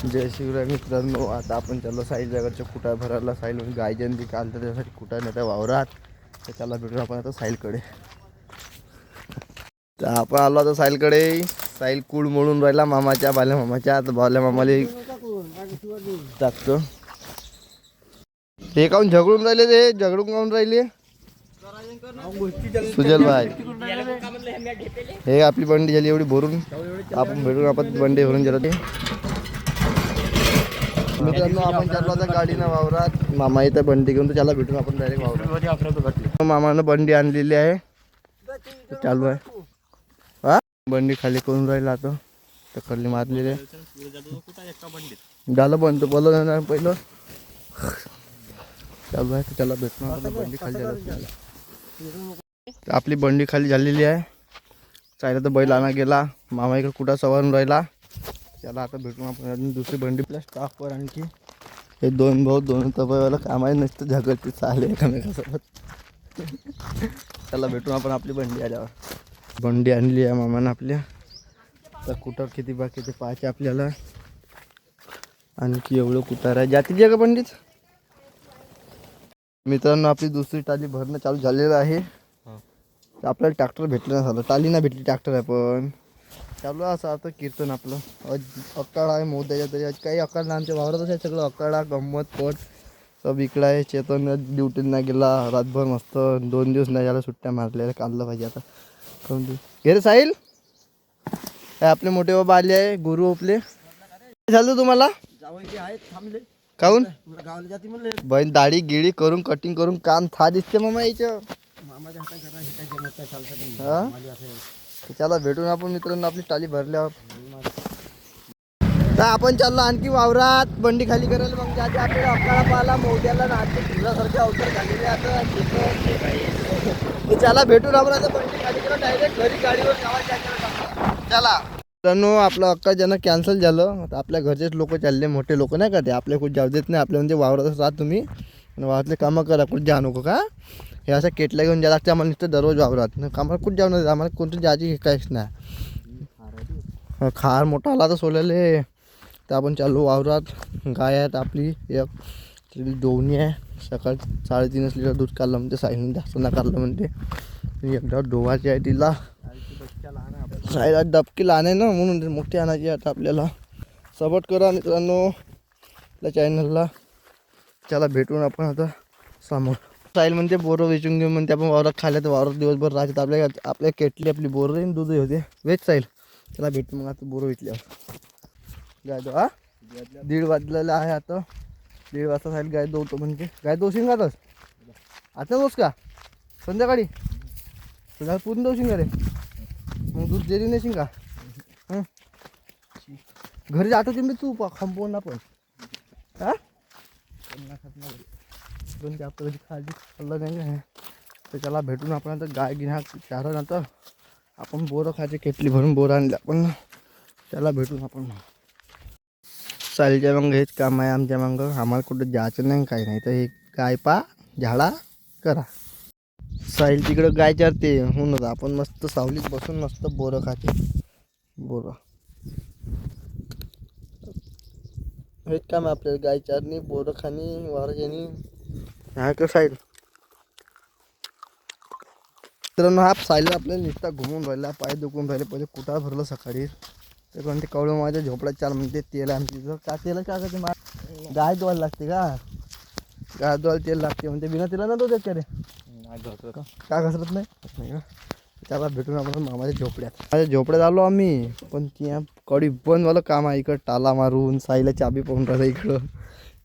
जय शिवराय मित्रांनो. आता आपण चाललो साईल जगाच्या कुटा भरायला. साईल गाय जयंती काल तर त्यासाठी कुटा नेता वावरात. तर त्याला भेटून आपण आता साईलकडे. तर आपण आलो आता साईलकडे. साईल कूड मोडून राहिला मामाच्या बाल्या मामाच्या. आता बाल्या मामाला टाकतो. हे काऊन झगडून राहिले, ते झगडून काऊन राहिले सुजल भाई. हे आपली बंडी झाली एवढी भरून. आपण भेटून आपण बंडी भरून गेलो. ते मित्रांनो आपण चाललो आता गाडीनं वावरात. मामा इथं बंडी घेऊन तर त्याला भेटून आपण डायरेक्ट वावरात. मामानं बंडी आणलेली आहे, चालू आहे. हा बंडी खाली करून राहिला आता. टक्करली मारलेली झालं बंद बोललं पहिलं चालू आहे. त्याला भेटून आपली बंडी खाली झाली. आपली बंडी खाली झालेली आहे. चायला तर बैल आणा गेला. मामा इकडे कुठं सवारून राहिला. त्याला आता भेटून आपण दुसरी बंडी प्लस स्टाफवर आणखी हे दोन भाऊ दोन तबाईवाला कामाही नसतं झगडते चालले एकामेकासोबत. त्याला भेटून आपण आपली बंडी आल्यावर बंडी आणली आहे मामानं आपल्या. तर कुठं किती बाकी ते पाहायचे आपल्याला. आणखी एवढं कुठार आहे जातीची आहे का बंडीत. मित्रांनो आपली दुसरी टाली भरणं चालू झालेलं आहे. आपल्याला ट्रॅक्टर भेटलं नाही झालं, टाली नाही भेटली, ट्रॅक्टर आहे पण चालू आहे. असं आता कीर्तन आपलं अक्काळ आहे मोद्याच्या तरी काही अक्काळ ना आमच्या वावरातच आहे सगळं. अक्काळा गंमत पट सब इकडं आहे. चेतन ड्युटीला नाही गेला रातभर मस्त 2 दिवस नाही झाला सुट्ट्या मारलेल्या. काढलं पाहिजे आता करून देऊ. घे रे साहिल. काय आपले मोठे बाबा आले आहे गुरु आपले. झालं तुम्हाला काहून बहीण दाढी गिडी करून कटिंग करून काम था दिसते मामा यायचं. त्याला भेटून आपण मित्रांनो आपली टाली भरल्यावर. तर आपण चाललो आणखी वावरात बंडी खाली करायला. मग ज्या आपल्याला अक्काळा पाहिला मोद्याला नाचते फिरल्यासारखे अवसर झालेले आता. त्याला भेटून आपण आता बंडी खाली करा डायरेक्ट घरी गाडीवर चला. मित्रांनो आपलं अक्का ज्यांना कॅन्सल झालं. आता आपल्या घरचेच लोक चालले मोठे लोक नाही का ते. आपल्या कुठे जाऊ देत नाही. आपल्या म्हणजे वावरातच राहत तुम्ही वावरातले कामं करा कुठे जा नको का. हे असं केटल्या घेऊन जा लागते आम्हाला नुसतं दररोज वावरात. कामाला कुठं जाऊ नये आम्हाला कोणती जायची काहीच नाही. खार मोठा आला तर सोडलेले. तर आपण चालू वावरात. गाय आहेत आपली एक दोन्ही आहे. सकाळी 3.5 लिटर दूध काढलं म्हणते साईने. जास्त ना काढलं म्हणते. एकदा डोवाची आहे तिला. साईला डबकी लहान आहे ना म्हणून मोठी आणायची आता आपल्याला. सपोर्ट करा मित्रांनो आपल्या चॅनलला. त्याला भेटून आपण आता समोर. साईल म्हणते बोरं वेचून घेऊन म्हणते आपण वावरात खायला. तर वावरात दिवसभर राहतात आपल्या केटली आपली बोरं दूध होते वेच साईल. त्याला भेटून मग आता बोरं वेचल्यावर गाय दो. 1:30 वाजलेला आहे आता. 1:30 वाजता साईल गाय दोतो म्हणजे गाय दोशीन का तस आता दोस का संध्याकाळी पूर्ण दोशीन का रे. मग दूध देरी नेशील का. घरी जातो तुम्ही तू खंपवून ना पण हा कधी खाल्लं नाही का. तर त्याला भेटून आपण आता गाय गिन्हा चारा नंतर आपण बोरं खायचे केटली भरून बोरं आणले आपण. त्याला भेटून आपण साईलच्या मग हेच काम आहे आमच्या मग. आम्हाला कुठं जायचं नाही काही नाही. तर हे गाय पा झाडा करा. साईल तिकडं गाय चारते म्हणून आपण मस्त सावलीत बसून मस्त बोरं खाते. बोरं हेच काम आहे आपल्याला. गाय चारणी बोरं खाणी वावर येणी हा का साईल. मित्रांनो हा साईला आपल्याला नुसता घुमून राहिला. पाय दुखून राहिले. पहिले कुठं भरलं सकाळी. तर कोणते कवळं माझ्या झोपड्यात चार म्हणते तेल आमची तिथं का तेल का करते गाय धुवायला लागते का. गाय धुवायला तेल लागते म्हणते. बिना तेला ना तो का रे का घसरत नाही का. त्याला भेटून आपण मामाच्या झोपड्यात. माझ्या झोपड्यात आलो आम्ही. पण त्या कडी बंद वालं काम आहे इकडं. टाला मारून साईला चाबी पाहून राहिलं इकडं.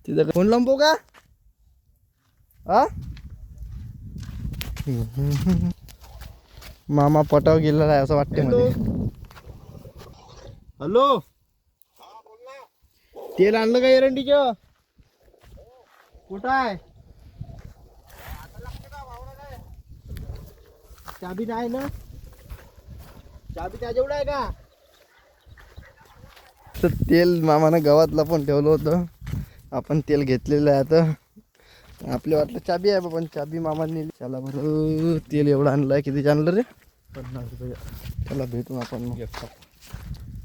तिथं फोन लंबो का हा. मामा पटाव गेलेला आहे असं वाटते मला. हॅलो तेल आणलं का एरंडीचं कुठं आहे. चाबी नाही ना. चाबी त्याच्याकडे आहे का. तर तेल मामानं गावातला पण ठेवलं होतं. आपण तेल घेतलेलं आहे आता. आपल्या वाटलं चाबी आहे पण चाबी मामाने नेली. चला बरं तेल एवढं आणलं आहे. किती आणलं रे 50 रुपये. त्याला भेटून आपण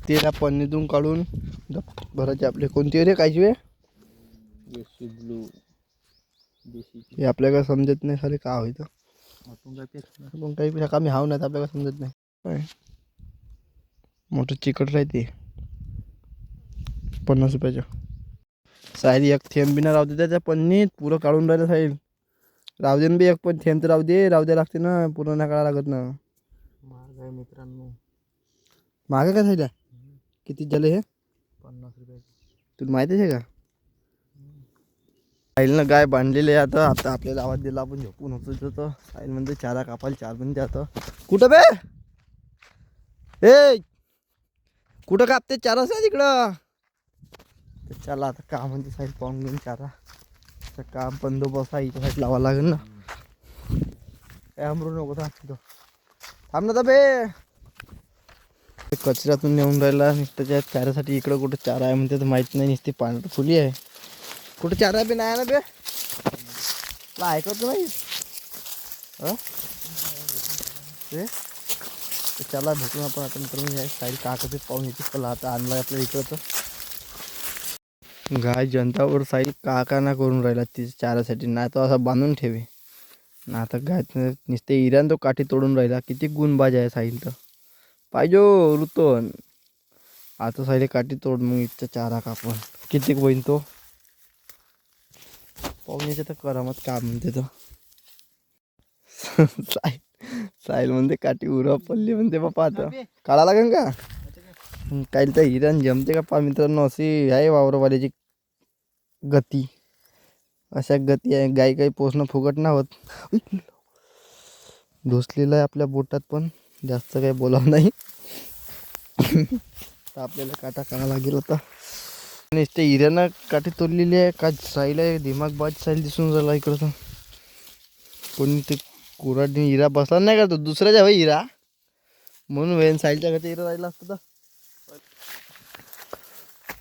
त्याला पन्नीतून काढून भरायचे आपले. कोणती रे कायची वे ब्लू देशी हे आपल्याला समजत नाही सारे का होईतं. मग काही कमी हाव नाही तर आपल्याला समजत नाही. काय मोठं चिकट राहते 50 रुपयाचं. साहिल एक थेंब बी ना राहू दे त्या पन्नीत पुरं काढून राहिलं साहिल. राहू दे ना बी एक पण थेंब तर राहू द्या लागते ना, पूर्ण नाही काढायला लागत ना. महाग आहे मित्रांनो. मागे काय साहिल्या किती झाले हे 50 रुपये. तुला माहितीच आहे का. साहिलनं गाय बांधलेली आहे. आता आपल्याला आवाज दिला आपण झोपून होतो तर साहिल म्हणते चारा कापायला 4 म्हणते. आता कुठं बे ए कुठं कापते चारा आहे तिकडं. तर चला आता का म्हणते साहिल पाहून घेऊन चारा काम बंदोबस्त आहे इथं लावा लागेल ना. काय आमरू नको थांब ना बे. कचऱ्यातून नेऊन राहिला त्याच्या चाऱ्यासाठी. इकडं कुठं चारा आहे म्हणते तर माहीत नाही. नुसती पाण्यात फुली आहे. कुठं चारा बी नाही ना बे. तुला ऐकत नाही चला भेटून आपण आता मित्रांनो. साईड काकाचे पाहून येते चला आता आणला आपल्या इकडं. तर गाय जनतावर साईड काका करून राहिला तिच्या चाऱ्यासाठी. नाही तो असा बांधून ठेवे ना. आता गाय नुसते इरान तो काठी तोडून राहिला. किती गुणबाज आहे साहिल तर पाहिजो ऋतून. आता साईड काठी तोड मग इथं चारा कापून किती होईन तो पाहून याच्या तर करामत का म्हणते तो. साहिल म्हणते काठी उरा पडली म्हणते बापा. आता काढा लागेल का काही तर हिरण जमते का पा मित्रांनो. अशी आहे वावरवाल्याची गती. अशा गती आहे. गाय काही पोचणं फुकट ना होत. घुसलेलं आहे आपल्या बोटात पण जास्त काही बोलावं नाही. तर आपल्याला काटा काढा लागेल आता. नुसते हिऱ्यानं काठी तोडलेली आहे का. साहिल आहे दिमागबाज साहिल दिसून राहिला इकडं. तर कोणी ते कुऱ्हाडीने हिरा बसला नाही का. तो दुसऱ्याच्या भाई हिरा म्हणून वेन साहिलच्या घरच्या हिरा राहिला असतं. तर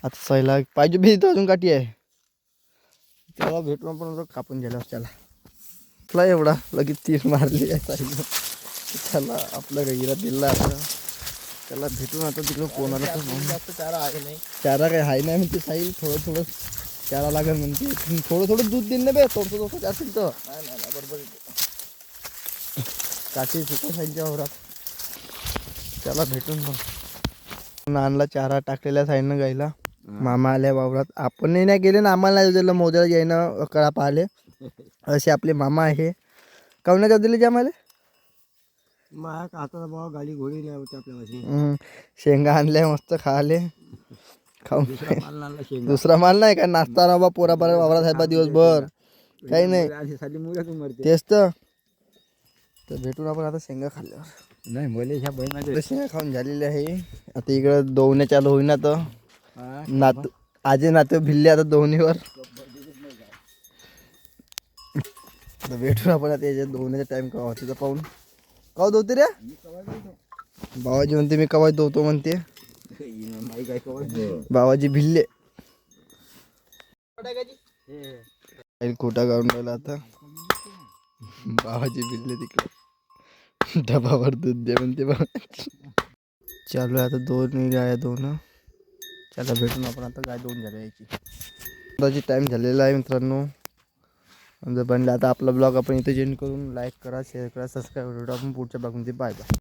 आता साहिला पाहिजे भेट अजून काठी आहे. त्याला भेटून पण कापून गेल्यावर त्याला एवढा लगेच तीर मारली आहे साहिल. त्याला आपला हिरा दिला. आता त्याला भेटून आता तिकडं कोणाला जास्त चारा आहे नाही. चारा काही आहे नाही म्हणते साहिल. थोडं चारा लागेल म्हणते. थोडं दूध देईन ना बे. थोडं असेल तर नाही बरोबर काठी सुकं साईलच्या वावरात. त्याला भेटून मग आणला चारा टाकलेल्या साईडनं गायला. मामा आल्या वावरात. आपणही नाही गेले ना. आम्हाला नाही दिलं मोद्याला यायनं कळा पाहिले. असे आपले मामा आहे. काऊन नाही दिले आम्हाला. आता बाबा गाडी घोडी नाही होती आपल्या. शेंगा आणल्या मस्त खाले खाऊन. दुसरा माल नाही का नाश्ता ना बा पोरा बरा वावरात आहे बा दिवसभर काही नाही. तेच तर भेटून आपण आता शेंगा खाल्ल्यावर नाही बोले ह्या बहिणाचे शेंगा खाऊन झालेले आहे. आता इकडं दोन्ही चालू होईना. तर नातू आजे नातू भिल्ले आता दोन्हीवर. तर भेटून आपण आता याच्या दोन्हीचा टाइम कवा होते तर पाहून. कवा धुते रे बाबाजी म्हणते. मी कवा धुतो म्हणते बाबाजी भिल्ले. खोटा काढून राहिला आता. बाबाजी भिल्ले तिकडे डबावर दूध दे म्हणते बाबा. चालू आहे आता दोन गाय दोन. चला भेटून आपण आता गाय दोन झाल्या याची. टाईम झालेला आहे मित्रांनो. जर बनला आता आपला ब्लॉग आपण इथे जेंड करून लाईक करा शेअर करा सबस्क्राईब करा. आपण पुढच्या ब्लॉगमध्ये बाय बाय.